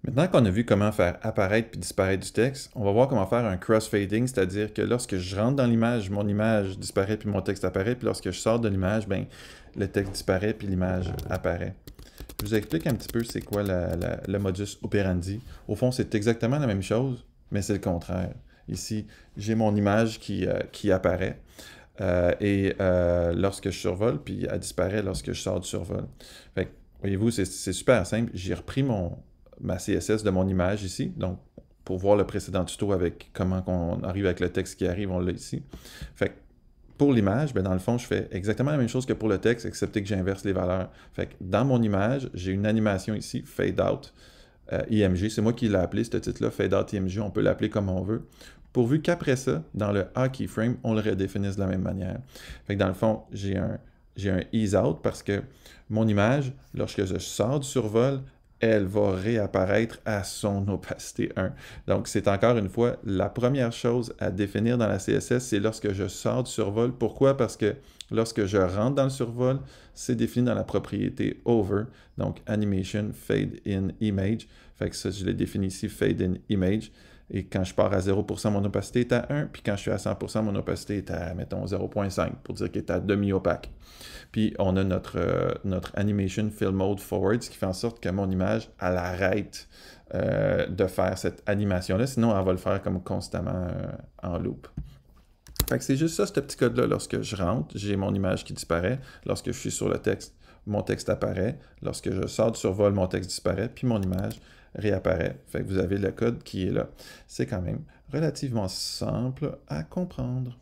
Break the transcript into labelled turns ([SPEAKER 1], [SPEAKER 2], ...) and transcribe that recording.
[SPEAKER 1] Maintenant qu'on a vu comment faire apparaître puis disparaître du texte, on va voir comment faire un cross-fading, c'est-à-dire que lorsque je rentre dans l'image, mon image disparaît puis mon texte apparaît, puis lorsque je sors de l'image, ben, le texte disparaît puis l'image apparaît. Je vous explique un petit peu c'est quoi le modus operandi. Au fond, c'est exactement la même chose, mais c'est le contraire. Ici, j'ai mon image qui apparaît lorsque je survole, puis elle disparaît lorsque je sors du survol. Fait que, voyez-vous, c'est super simple. J'ai repris ma CSS de mon image ici, donc pour voir le précédent tuto avec comment on arrive avec le texte qui arrive, on l'a ici. Fait que pour l'image, ben dans le fond, je fais exactement la même chose que pour le texte, excepté que j'inverse les valeurs. Fait que dans mon image, j'ai une animation ici, Fade Out IMG. C'est moi qui l'ai appelé, ce titre-là, Fade Out IMG. On peut l'appeler comme on veut. Pourvu qu'après ça, dans le A keyframe, on le redéfinisse de la même manière. Fait que dans le fond, j'ai un ease out parce que mon image, lorsque je sors du survol, elle va réapparaître à son opacité 1. Donc, c'est encore une fois la première chose à définir dans la CSS, c'est lorsque je sors du survol. Pourquoi? Parce que lorsque je rentre dans le survol, c'est défini dans la propriété over, donc animation fade in image. Fait que ça, je l'ai défini ici, fade in image. Et quand je pars à 0%, mon opacité est à 1, puis quand je suis à 100%, mon opacité est à, mettons, 0.5, pour dire qu'il est à demi-opaque. Puis on a notre animation fill mode forward, ce qui fait en sorte que mon image, elle arrête de faire cette animation-là, sinon elle va le faire comme constamment en loop. Fait que c'est juste ça, ce petit code-là. Lorsque je rentre, j'ai mon image qui disparaît. Lorsque je suis sur le texte, mon texte apparaît. Lorsque je sors du survol, mon texte disparaît, puis mon image réapparaît. Fait que vous avez le code qui est là. C'est quand même relativement simple à comprendre.